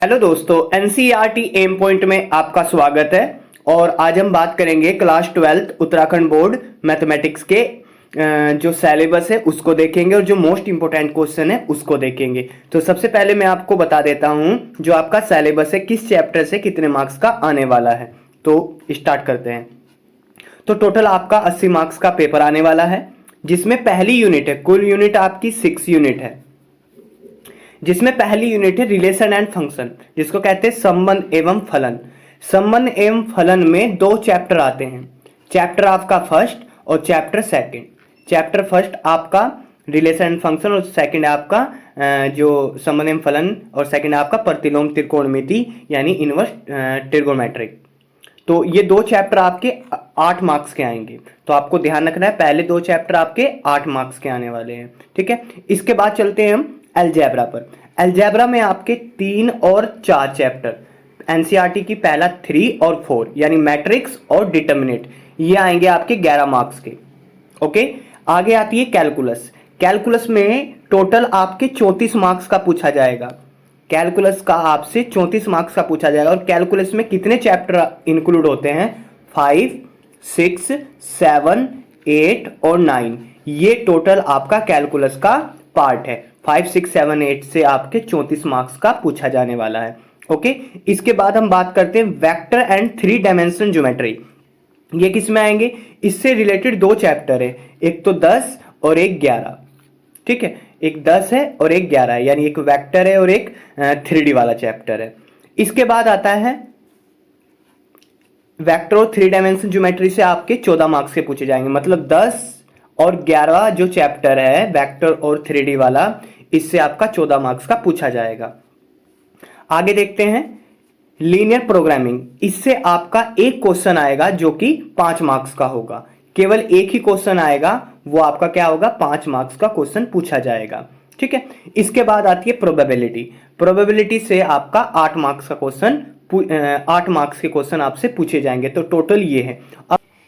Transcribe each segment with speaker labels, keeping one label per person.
Speaker 1: Hello दोस्तों, NCERT M point में आपका स्वागत है। और आज हम बात करेंगे क्लास 12 उत्तराखंड बोर्ड मैथमेटिक्स के जो सिलेबस है उसको देखेंगे और जो मोस्ट इंपोर्टेंट क्वेश्चन है उसको देखेंगे। तो सबसे पहले मैं आपको बता देता हूं जो आपका सिलेबस है किस चैप्टर से कितने मार्क्स का आने वाला है। तो स्टार्ट करते हैं। तो टोटल आपका 80 मार्क्स का पेपर आने वाला है, जिसमें पहली यूनिट है, कुल यूनिट आपकी 6 यूनिट है, जिसमें पहली यूनिट है रिलेशन एंड फंक्शन, जिसको कहते हैं संबंध एवं फलन। संबंध एवं फलन में दो चैप्टर आते हैं, चैप्टर आपका फर्स्ट और चैप्टर सेकंड। चैप्टर फर्स्ट आपका रिलेशन एंड फंक्शन और सेकंड आपका जो संबंध एवं फलन, और सेकंड आपका प्रतिलोम त्रिकोणमिति यानी इनवर्स ट्रिगोनोमेट्रिक। तो ये दो चैप्टर आपके 8 मार्क्स के आएंगे। तो आपको ध्यान रखना है, पहले दो चैप्टर आपके 8 मार्क्स के आने वाले हैं, ठीक है। इसके बाद चलते हैं हम अलजेब्रा पर। अलजेब्रा में आपके 3 और 4 चैप्टर, एनसीईआरटी की पहला 3 और 4 यानी मैट्रिक्स और डिटर्मिनेंट, ये आएंगे आपके 11 मार्क्स के। ओके, आगे आती है कैलकुलस। कैलकुलस में टोटल आपके 34 मार्क्स का पूछा जाएगा। कैलकुलस का आपसे 34 मार्क्स का पूछा जाएगा। और कैलकुलस में कितने चैप्टर इंक्लूड होते हैं? 5, 6, 7, 8 और 9। ये टोटल आपका कैलकुलस का पार्ट है। 5, 6, 7, 8 से आपके 34 मार्क्स का पूछा जाने वाला है। ओके, इसके बाद हम बात करते हैं वेक्टर एंड 3 डायमेंशन ज्योमेट्री। ये किस में आएंगे? इससे रिलेटेड दो चैप्टर है, एक तो 10 और एक 11, ठीक है। एक 10 है और एक 11 है, यानी एक वेक्टर है और एक 3D वाला चैप्टर है। इसके बाद आता है वेक्टर और 3 डायमेंशन ज्योमेट्री से आपके 14 मार्क्स के पूछे जाएंगे। मतलब 10 और 11 जो चैप्टर है वेक्टर और 3D वाला, इससे आपका 14 मार्क्स का पूछा जाएगा। आगे देखते हैं लीनियर प्रोग्रामिंग। इससे आपका एक क्वेश्चन आएगा जो कि 5 मार्क्स का होगा। केवल एक ही क्वेश्चन आएगा, वो आपका क्या होगा? 5 मार्क्स का क्वेश्चन पूछा जाएगा, ठीक है। इसके बाद आती है प्रोबेबिलिटी। प्रोबेबिलिटी से आपका 8 मार्क्स का क्वेश्चन 8 मार्क्स के क्वेश्चन आपसे पूछे जाएंगे। तो टोटल ये है।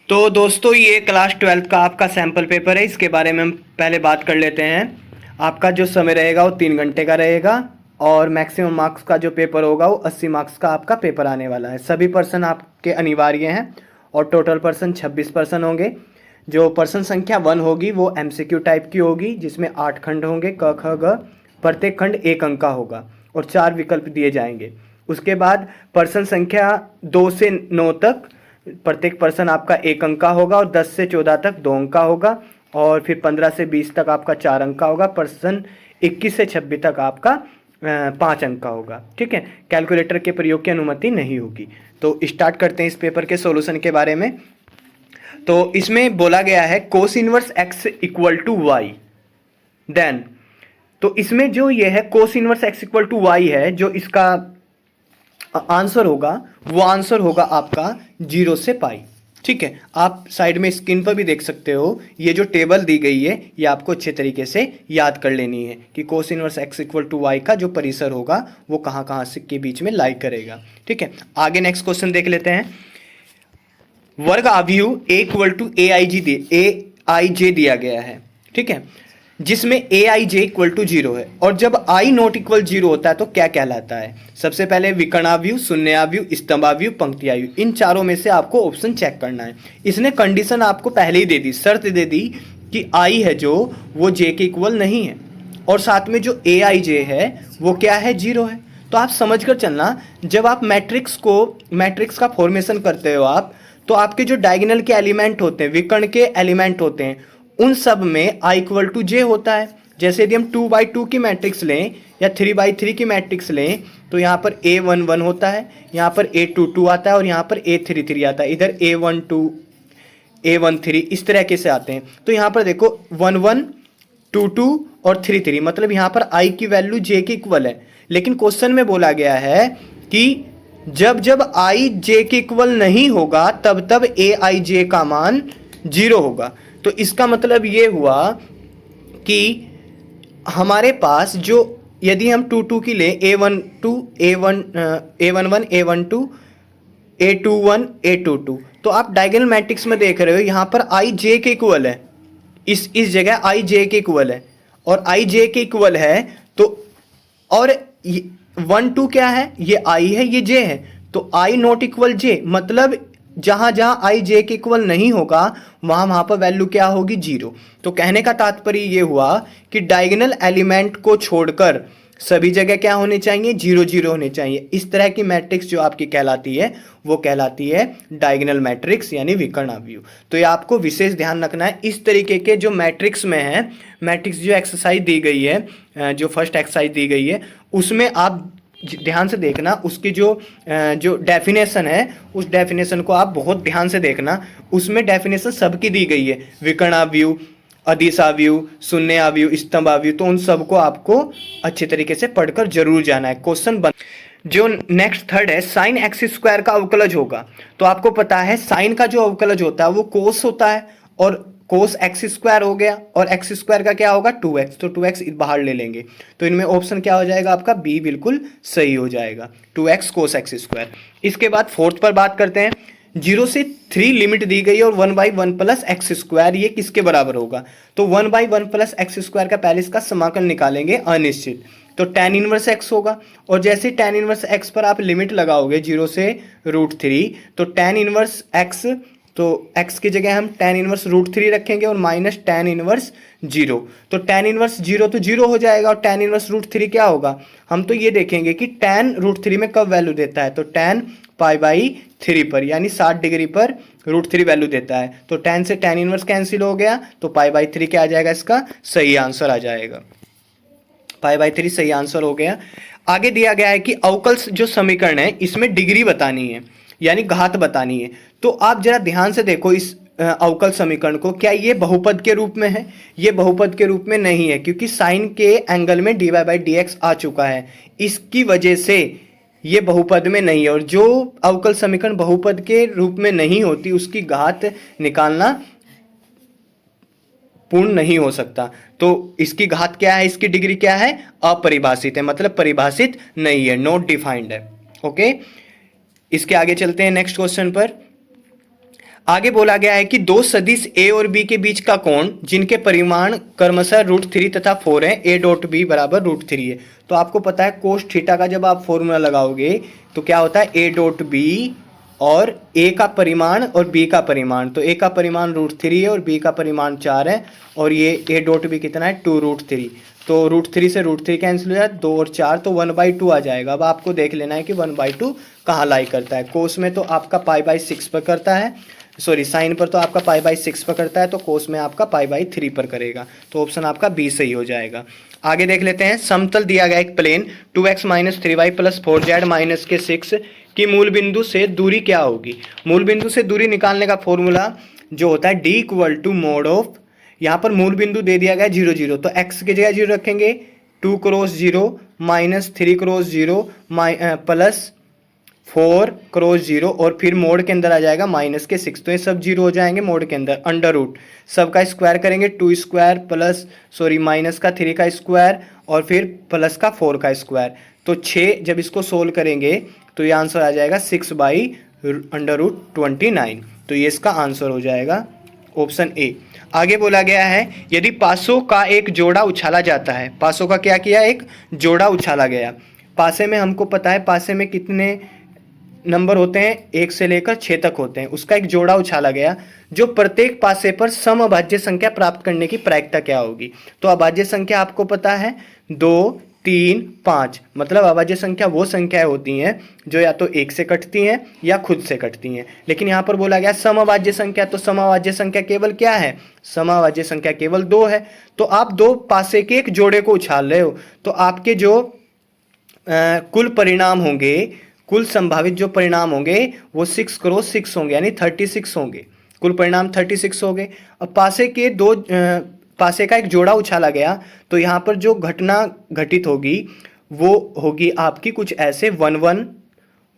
Speaker 1: तो दोस्तों, ये क्लास 12 का आपका सैंपल पेपर है, इसके बारे में हम पहले बात कर लेते हैं। आपका जो समय रहेगा वो 3 घंटे का रहेगा और मैक्सिमम मार्क्स का जो पेपर होगा वो 80 मार्क्स का आपका पेपर आने वाला है। सभी पर्सन आपके अनिवार्य हैं और टोटल पर्सन 26 पर्सन होंगे। जो पर्सन संख्या 1 होगी वो MCQ टाइप की होगी, जिसमें 8 खंड होंगे, क ख ग। प्रत्येक खंड 1 अंक का होगा और 4 विकल्प दिए जाएंगे। उसके बाद पर्सन संख्या 2 से 9 तक प्रत्येक पर्सन आपका 1 अंक का होगा और 10 से 14 तक 2 अंक का होगा और फिर 15 से 20 तक आपका 4 अंक का होगा। पर्सन 21 से 26 तक आपका 5 अंक का होगा, ठीक है। कैलकुलेटर के प्रयोग की अनुमति नहीं होगी। तो स्टार्ट करते हैं इस पेपर के सॉल्यूशन के बारे में। तो इसमें बोला गया है cos inverse x equal to y. Then तो इसमें जो ये है cos inverse x equal to y है, जो इसका आंसर होगा वो आंसर होगा आपका 0 से पाई, ठीक है। आप साइड में स्क्रीन पर भी देख सकते हो, ये जो टेबल दी गई है ये आपको अच्छे तरीके से याद कर लेनी है कि cos inverse x equal to y का जो परिसर होगा वो कहाँ कहाँ से के बीच में लाई करेगा, ठीक है। आगे नेक्स्ट क्वेश्चन देख लेते हैं। वर्ग अवयव a इक्वल टू aij दिया गया है, ठीक है, जिसमें aij इक्वल टू 0 है। और जब i नॉट इक्वल 0 होता है तो क्या कहलाता है? सबसे पहले विकर्णावयव, शून्यावयव, स्तंभावयव, पंक्तियावयव, इन चारों में से आपको ऑप्शन चेक करना है। इसने कंडीशन आपको पहले ही दे दी, शर्त दे दी कि i है जो वो j के इक्वल नहीं है और साथ में जो aij है वो क्या है? 0 है। तो आप समझ कर चलना, जब आप मैट्रिक्स का फॉर्मेशन करते हो आप, तो आपके जो डायगोनल के एलिमेंट होते हैं, विकर्ण के एलिमेंट होते हैं, उन सब में i इक्वल टू j होता है। जैसे यदि हम 2x2 की मैट्रिक्स लें या 3x3 की मैट्रिक्स लें तो यहाँ पर a11 होता है, यहाँ पर a22 आता है और यहाँ पर a33 आता है। इधर a12, a13 इस तरह से आते हैं। तो यहाँ पर देखो 11, 22 और 33, मतलब यहाँ पर i की वैल्यू j के इक्वल है। लेकिन क्वेश्चन में बोला गया है कि जब जब i j के इक्वल नहीं होगा तब तब aij का मान 0 होगा। तो इसका मतलब ये हुआ कि हमारे पास जो, यदि हम 2 की लें, a12, a11, a12, a21, a22, तो आप डायगोनल मैट्रिक्स में देख रहे हो यहाँ पर i j के इक्वल है, इस जगह i j के इक्वल है और i j के इक्वल है। तो और 1 2 क्या है, ये आई है, ये जे है, तो आई नॉट इक्वल जे, मतलब जहां जहां आई जे के इक्वल नहीं होगा वहां पर वैल्यू क्या होगी, 0। तो कहने का तात्पर्य ये हुआ कि डायगोनल एलिमेंट को छोड़कर सभी जगह क्या होने चाहिए, 0 0 होने चाहिए। इस तरह की मैट्रिक्स जो आपकी कहलाती है वो कहलाती है डायगोनल मैट्रिक्स यानी विकर्ण अवयव। तो ये आपको विशेष ध्यान रखना है। इस तरीके के जो मैट्रिक्स में है, मैट्रिक्स जो एक्सरसाइज दी गई है, जो फर्स्ट एक्सरसाइज दी गई है, उसमें आप ध्यान से देखना, उसकी जो डेफिनेशन है उस डेफिनेशन को आप बहुत ध्यान से देखना। उसमें डेफिनेशन सबकी दी गई है, विकर्ण अवयव, अदिश अवयव, शून्य अवयव, स्तंभ अवयव, तो उन सबको आपको अच्छे तरीके से पढ़कर जरूर जाना है। क्वेश्चन बन जो नेक्स्ट थर्ड है, साइन एक्स स्क्वायर का अवकलज होगा। तो आपको पता है साइन का जो अवकलज होता है वो कोस होता है, और कोस एक्स स्क्वायर हो गया, और एक्स स्क्वायर का क्या होगा 2x, तो 2x बाहर ले लेंगे, तो इनमें ऑप्शन क्या हो जाएगा आपका, बी बिल्कुल सही हो जाएगा, 2x कोस एक्स स्क्वायर। इसके बाद फोर्थ पर बात करते हैं, 0 से 3 लिमिट दी गई और 1/1 प्लस एक्स स्क्वायर, ये किसके बराबर होगा, तो 1/1 प्लस एक्स स्क्वायर का पहले इसका समाकलन निकालेंगे अनिश्चित, तो tan इनवर्स x होगा, और जैसे tan इनवर्स x पर आप लिमिट लगाओगे 0 से √3, तो tan इनवर्स x, तो x की जगह हम tan इनवर्स √3 रखेंगे और माइनस tan इनवर्स 0, तो tan इनवर्स 0 तो 0 हो जाएगा, और tan इनवर्स √3 क्या होगा, हम तो ये देखेंगे कि tan √3 में कब वैल्यू देता है, तो tan π/3 पर, यानी 60 डिग्री पर √3 वैल्यू देता है, तो tan से tan इनवर्स कैंसिल हो गया, तो π/3 क्या आ जाएगा, इसका सही आंसर आ जाएगा, π/3 सही आंसर हो गया। आगे दिया गया है कि अवकल जो समीकरण है इसमें डिग्री बतानी है, यानी घात बतानी है। तो आप जरा ध्यान से देखो इस अवकल समीकरण को, क्या ये बहुपद के रूप में है, ये बहुपद के रूप में नहीं है, क्योंकि साइन के एंगल में dy/dx आ चुका है, इसकी वजह से ये बहुपद में नहीं है, और जो अवकल समीकरण बहुपद के रूप में नहीं होती उसकी घात निकालना पूर्ण नहीं हो सकता। तो इसकी घात क्या है, इसकी डिग्री क्या है, अपरिभाषित है, मतलब परिभाषित नहीं है, नॉट डिफाइंड है। ओके, इसके आगे चलते हैं नेक्स्ट क्वेश्चन पर। आगे बोला गया है कि दो सदिश a और b के बीच का कोण जिनके परिमाण क्रमशः √3 तथा 4 है, a डॉट b बराबर √3 है। तो आपको पता है कोस थीटा का जब आप फॉर्मूला लगाओगे तो क्या होता है, a डॉट b और a का परिमाण और b का परिमाण, तो a का परिमाण √3 है और b का परिमाण 4 है, और ये a डॉट b कितना है 2√3, तो √3 से √3 कैंसिल हो जाए, 2 और 4 तो 1/2 आ जाएगा। अब आपको देख लेना है कि 1/2 कहाँ लाई करता है, कोस में तो आपका π/6 पर करता है, सॉरी साइन पर तो आपका π/6 पर करता है, तो कोस में आपका π/3 पर करेगा, तो ऑप्शन आपका बी सही हो जाएगा। आगे देख लेते हैं, समतल दिया गया एक प्लेन 2x - 3y + 4z - 6 की मूल बिंदु से दूरी क्या होगी। मूल बिंदु से दूरी निकालने का फॉर्मूला जो होता है d = mod ऑफ, यहाँ पर मूल बिंदु दे दिया गया 0 0, तो x की जगह 0 रखेंगे, 2 × 0 - 3 × 0 प्लस 4 × 0, और फिर मोड के अंदर आ जाएगा -6, तो ये सब 0 हो जाएंगे मोड के अंदर, अंडर रूट सबका स्क्वायर करेंगे, 2² प्लस -3 का स्क्वायर और फिर प्लस का 4 का स्क्वायर, तो 6 जब इसको सोल्व करेंगे तो ये आंसर आ जाएगा 6/√29, तो ये इसका आंसर हो जाएगा ऑप्शन ए। आगे बोला गया है यदि पासों का एक जोड़ा उछाला जाता है, पासों का क्या किया, एक जोड़ा उछाला गया, पासे में हमको पता है पासे में कितने नंबर होते हैं, 1 से लेकर 6 तक होते हैं, उसका एक जोड़ा उछाला गया जो प्रत्येक पासे पर समअभाज्य संख्या प्राप्त करने की प्रायिकता क्या होगी। तो अभाज्य संख्या आपको पता है 2 3 5, मतलब अभाज्य संख्या वो संख्याएं होती हैं जो या तो 1 से कटती हैं या खुद से कटती हैं, लेकिन यहाँ पर बोला गया समअभाज्य संख्या, तो समअभाज्य संख्या केवल क्या है, समअभाज्य संख्या केवल 2 है। तो आप 2 पासे के एक जोड़े को उछाल रहे हो, तो आपके जो कुल परिणाम होंगे, कुल संभावित जो परिणाम होंगे वो 6 × 6 होंगे, यानी 36 होंगे, कुल परिणाम 36 हो गए। अब पासे का एक जोड़ा उछाला गया, तो यहाँ पर जो घटना घटित होगी वो होगी आपकी कुछ ऐसे 1 1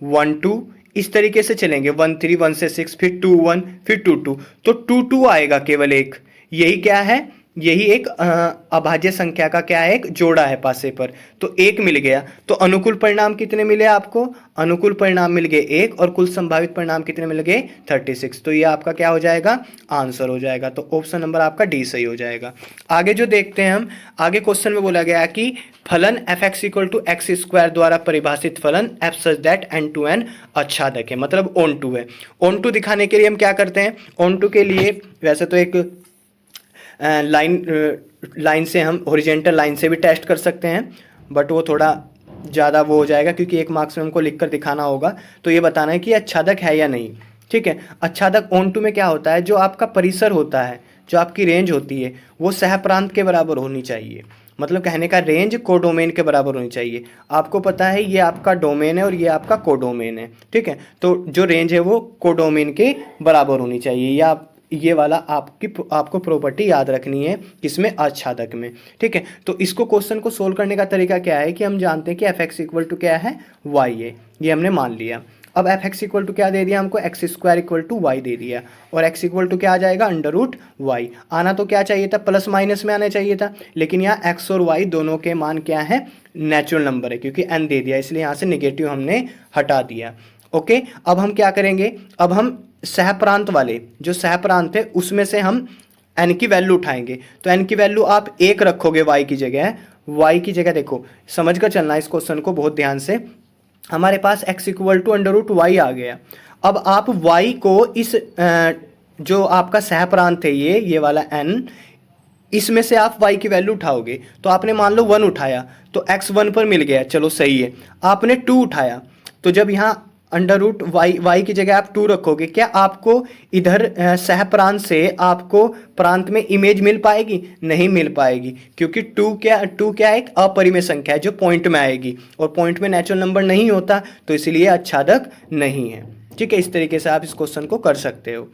Speaker 1: 1 2, इस तरीके से चलेंगे, 1 3 1 से 6, फिर 2 1, फिर 2 2, तो 2 2 आएगा केवल एक, यही क्या है यही एक अभाज्य संख्या का क्या है, एक जोड़ा है पासे पर, तो एक मिल गया। तो अनुकूल परिणाम कितने मिले आपको, अनुकूल परिणाम मिल गए एक, और कुल संभावित परिणाम कितने मिल गए 36। तो ये आपका क्या हो जाएगा, आंसर हो जाएगा। तो ऑप्शन नंबर आपका डी सही हो जाएगा। आगे जो देखते हैं हम, आगे क्वेश्चन में बोला गया कि फलन f x equal to x square द्वारा परिभाषित फलन f such that N to N आच्छादक है, मतलब ऑन टू है। ऑन टू दिखाने के लिए हम क्या करते हैं, ऑन टू के लिए वैसे तो एक लाइन से हम हॉरिजॉन्टल लाइन से भी टेस्ट कर सकते हैं, बट वो थोड़ा ज़्यादा वो हो जाएगा क्योंकि एक मार्क्स में हमको लिख कर दिखाना होगा। तो ये बताना है कि आच्छादक है या नहीं, ठीक है। आच्छादक ऑन टू में क्या होता है, जो आपका परिसर होता है, जो आपकी रेंज होती है, वो सहप्रांत के बराबर होनी चाहिए। मतलब कहने का रेंज कोडोमेन के बराबर होनी चाहिए। आपको पता है ये आपका डोमेन है और ये आपका कोडोमेन है, ठीक है। तो जो रेंज है वो कोडोमेन के बराबर होनी चाहिए, या ये वाला आपको प्रॉपर्टी याद रखनी है, किसमें, आच्छादक में, ठीक है। तो इसको क्वेश्चन को सोल्व करने का तरीका क्या है कि हम जानते हैं कि एफ एक्स इक्वल टू क्या है, वाई है, ये हमने मान लिया। अब एफ एक्स इक्वल टू क्या दे दिया हमको, x square equal to y दे दिया, और एक्स इक्वल टू क्या आ जाएगा, अंडर रूट वाई। आना तो क्या चाहिए था, प्लस माइनस में आना चाहिए था, लेकिन यहाँ एक्स और वाई दोनों के मान क्या है, नेचुरल नंबर है, क्योंकि एन दे दिया, इसलिए यहाँ से निगेटिव हमने हटा दिया। ओके, अब हम क्या करेंगे, अब हम सहप्रांत वाले जो सहप्रांत है उसमें से हम एन की वैल्यू उठाएंगे। तो एन की वैल्यू आप एक रखोगे वाई की जगह, वाई की जगह देखो समझ कर चलना इस क्वेश्चन को बहुत ध्यान से। हमारे पास x equal to under root y आ गया। अब आप y को इस जो आपका सहप्रांत है ये वाला n, इसमें से आप y की वैल्यू उठाओगे। तो आपने मान लो 1 उठाया तो x 1 पर मिल गया, चलो सही है। आपने 2 उठाया तो जब यहाँ अंडर रूट वाई की जगह आप 2 रखोगे, क्या आपको इधर सहप्रांत से आपको प्रांत में इमेज मिल पाएगी, नहीं मिल पाएगी, क्योंकि 2 क्या है, एक अपरिमेय संख्या है जो पॉइंट में आएगी, और पॉइंट में नेचुरल नंबर नहीं होता, तो इसलिए आच्छादक नहीं है, ठीक है। इस तरीके से आप इस क्वेश्चन को कर सकते हो।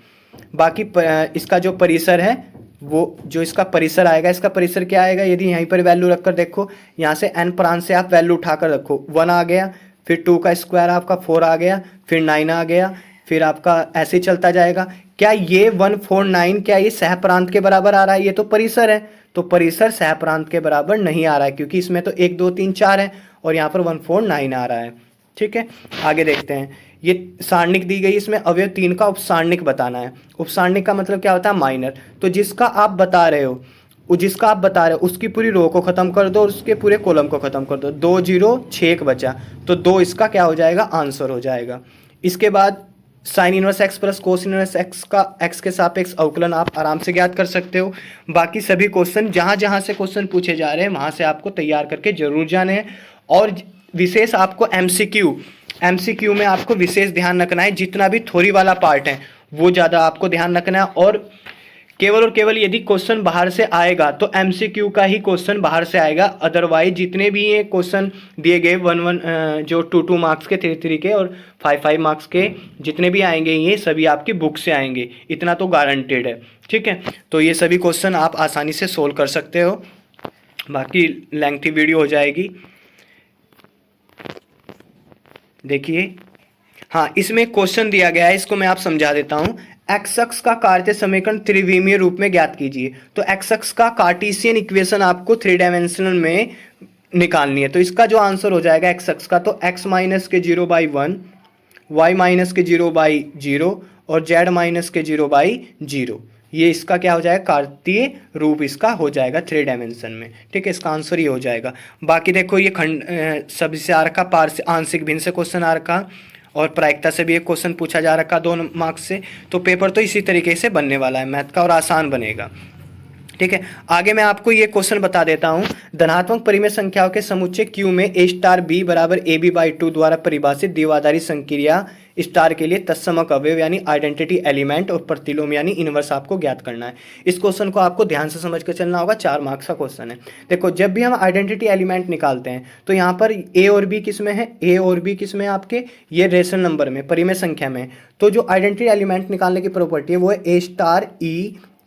Speaker 1: बाकी इसका जो परिसर है, वो जो इसका परिसर आएगा, इसका परिसर क्या आएगा, यदि यहीं पर वैल्यू रखकर देखो, यहाँ से n प्रांत से आप वैल्यू उठाकर रखो, 1 आ गया, फिर 2 का स्क्वायर आपका 4 आ गया, फिर 9 आ गया, फिर आपका ऐसे चलता जाएगा। क्या ये 149 क्या ये सहप्रांत के बराबर आ रहा है, ये तो परिसर है, तो परिसर सहप्रांत के बराबर नहीं आ रहा है, क्योंकि इसमें तो 1 2 3 4 है और यहाँ पर 149 आ रहा है, ठीक है। आगे देखते हैं, ये सारणिक दी गई, इसमें अवयव 3 का उपसारणिक बताना है। उपसारणिक का मतलब क्या होता है, माइनर। तो जिसका आप बता रहे हो उसकी पूरी रो को खत्म कर दो और उसके पूरे कॉलम को खत्म कर दो। 2 0 6 एक बचा, तो 2 इसका क्या हो जाएगा, आंसर हो जाएगा। इसके बाद sine inverse x plus cos inverse x का एक्स के सापेक्ष अवकलन आप आराम से ज्ञात कर सकते हो। बाकी सभी क्वेश्चन जहाँ से क्वेश्चन पूछे जा रहे हैं वहाँ से आपको तैयार करके जरूर जाने हैं। और विशेष आपको एमसीक्यू में आपको विशेष ध्यान रखना है, जितना भी थ्योरी वाला पार्ट है वो ज़्यादा आपको ध्यान रखना है। और केवल यदि क्वेश्चन बाहर से आएगा तो एमसीक्यू का ही क्वेश्चन बाहर से आएगा, अदरवाइज जितने भी ये क्वेश्चन दिए गए 1 जो 2 मार्क्स के 3 के और 5 मार्क्स के जितने भी आएंगे ये सभी आपकी बुक से आएंगे, इतना तो गारंटेड है, ठीक है। तो ये सभी क्वेश्चन आप आसानी से सोल्व कर सकते हो, बाकी लेंथी वीडियो हो जाएगी। देखिए, हाँ, इसमें क्वेश्चन दिया गया है, इसको मैं आप समझा देता हूँ। एक्स अक्ष का कार्तीय समीकरण त्रिविमीय रूप में ज्ञात कीजिए। तो एक्स अक्ष का कार्टेशियन इक्वेशन आपको 3 डायमेंशनल में निकालनी है। तो इसका जो आंसर हो जाएगा एक्स अक्ष का, तो x माइनस के 0/1, y माइनस के 0/0 और z माइनस के 0/0, ये इसका क्या हो जाएगा, कार्तीय रूप इसका हो जाएगा 3 डायमेंशन में, ठीक है। इसका आंसर ये हो जाएगा। बाकी देखो ये खंड सभी से आ रखा, आंशिक भिन्न से क्वेश्चन आ रखा, और प्रायिकता से भी एक क्वेश्चन पूछा जा रखा 2 मार्क्स से। तो पेपर तो इसी तरीके से बनने वाला है मैथ का, और आसान बनेगा, ठीक है। आगे मैं आपको ये क्वेश्चन बता देता हूँ। धनात्मक परिमेय संख्याओं के समुच्चय Q में A स्टार B बराबर AB/2 द्वारा परिभाषित द्विआधारी संक्रिया स्टार के लिए तत्समक अवयव यानी आइडेंटिटी एलिमेंट और प्रतिलोम यानी इनवर्स आपको ज्ञात करना है। इस क्वेश्चन को आपको ध्यान से समझ कर चलना होगा, 4 मार्क्स का क्वेश्चन है। देखो, जब भी हम आइडेंटिटी एलिमेंट निकालते हैं तो यहाँ पर A और B किस में है, A और B किस में आपके, ये रेशनल नंबर में, परिमेय संख्या में। तो जो आइडेंटिटी एलिमेंट निकालने की प्रॉपर्टी है वो है A star E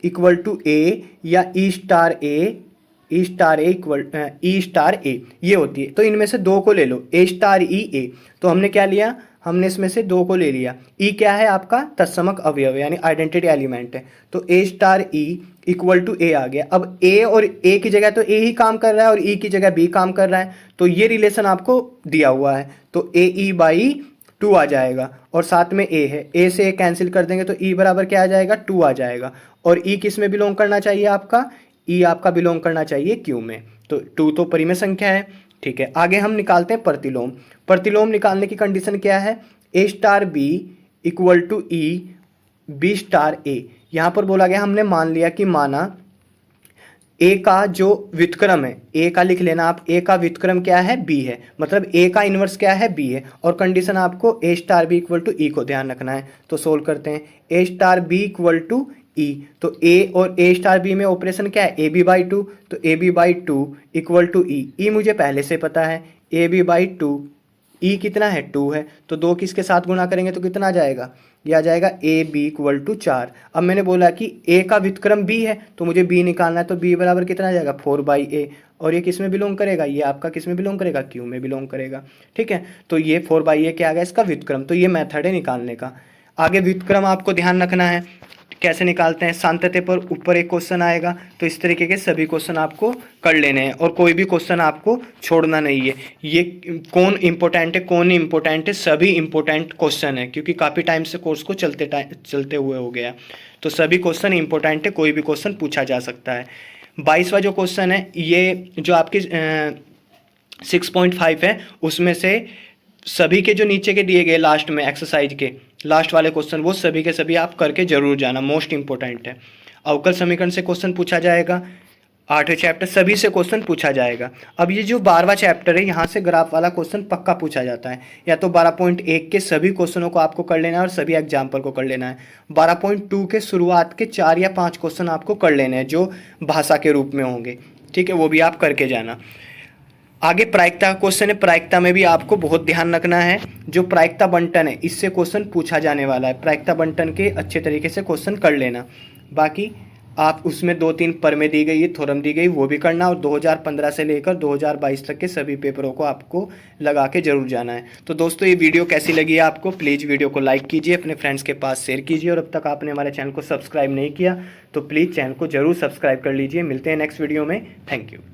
Speaker 1: equal to A या E star A equal E star A, ये होती है। तो इनमें से 2 को ले लो, A स्टार E A। तो हमने क्या लिया, हमने इसमें से 2 को ले लिया। ई क्या है आपका तत्समक अवयव यानी आइडेंटिटी एलिमेंट है, तो ए स्टार ई इक्वल टू ए आ गया। अब ए और ए की जगह तो ए ही काम कर रहा है और ई की जगह बी काम कर रहा है, तो ये रिलेशन आपको दिया हुआ है, तो ए ई बाई 2 आ जाएगा और साथ में ए है, ए से ए कैंसिल कर देंगे तो ई बराबर क्या आ जाएगा 2 आ जाएगा। और ई किस में बिलोंग करना चाहिए आपका, ई आपका बिलोंग करना चाहिए क्यू में, तो 2 तो परिमेय संख्या है। ठीक है, आगे हम निकालते हैं प्रतिलोम। प्रतिलोम निकालने की कंडीशन क्या है, a star b equal to e b star a. यहाँ पर बोला गया हमने मान लिया कि माना ए का जो व्युत्क्रम है, ए का लिख लेना आप, ए का व्युत्क्रम क्या है बी है, मतलब ए का इन्वर्स क्या है बी है, और कंडीशन आपको a star b equal to e को ध्यान रखना है। तो सोल्व करते हैं, a star b equal to e, तो ए और ए स्टार बी में ऑपरेशन क्या है ए बी बाई 2, तो a b by 2 equal to e, e मुझे पहले से पता है ए बी बाई 2, ई कितना है 2 है, तो 2 किसके साथ गुणा करेंगे तो कितना आ जाएगा, ये आ जाएगा ए बी इक्वल टू 4। अब मैंने बोला कि ए का व्युत्क्रम बी है तो मुझे बी निकालना है, तो बी बराबर कितना आ जाएगा 4 बाई ए, और ये किस में बिलोंग करेगा, ये आपका किस में बिलोंग करेगा क्यू में बिलोंग करेगा। ठीक है, तो ये 4 बाई ए क्या आ गया इसका व्युत्क्रम, तो ये मेथड है निकालने का। आगे व्युत्क्रम आपको ध्यान रखना है कैसे निकालते हैं, सांतत्य पर ऊपर एक क्वेश्चन आएगा, तो इस तरीके के सभी क्वेश्चन आपको कर लेने हैं और कोई भी क्वेश्चन आपको छोड़ना नहीं है। ये कौन इंपॉर्टेंट है कौन नहीं इंपॉर्टेंट है, सभी इंपॉर्टेंट क्वेश्चन है क्योंकि काफ़ी टाइम से कोर्स को चलते हुए हो गया, तो सभी क्वेश्चन इंपॉर्टेंट है, कोई भी क्वेश्चन पूछा जा सकता है। 22वां जो क्वेश्चन है ये जो आपकी 6.5 है उसमें से सभी के जो नीचे के दिए गए लास्ट में एक्सरसाइज के लास्ट वाले क्वेश्चन वो सभी के सभी आप करके जरूर जाना, मोस्ट इंपॉर्टेंट है। अवकल समीकरण से क्वेश्चन पूछा जाएगा, 8वें चैप्टर सभी से क्वेश्चन पूछा जाएगा। अब ये जो 12वां चैप्टर है यहाँ से ग्राफ वाला क्वेश्चन पक्का पूछा जाता है, या तो 12.1 के सभी क्वेश्चनों को आपको कर लेना है और सभी एग्जाम्पल को कर लेना है। 12.2 के शुरुआत के 4 या 5 क्वेश्चन आपको कर लेने हैं जो भाषा के रूप में होंगे, ठीक है, वो भी आप करके जाना। आगे प्रायिकता का क्वेश्चन है, प्रायिकता में भी आपको बहुत ध्यान रखना है, जो प्रायिकता बंटन है इससे क्वेश्चन पूछा जाने वाला है, प्रायिकता बंटन के अच्छे तरीके से क्वेश्चन कर लेना। बाकी आप उसमें 2-3 परमें दी गई है, थ्योरम दी गई वो भी करना, और 2015 से लेकर 2022 तक के सभी पेपरों को आपको लगा के जरूर जाना है। तो दोस्तों ये वीडियो कैसी लगी है आपको, प्लीज़ वीडियो को लाइक कीजिए, अपने फ्रेंड्स के पास शेयर कीजिए, और अब तक आपने हमारे चैनल को सब्सक्राइब नहीं किया तो प्लीज़ चैनल को जरूर सब्सक्राइब कर लीजिए। मिलते हैं नेक्स्ट वीडियो में, थैंक यू।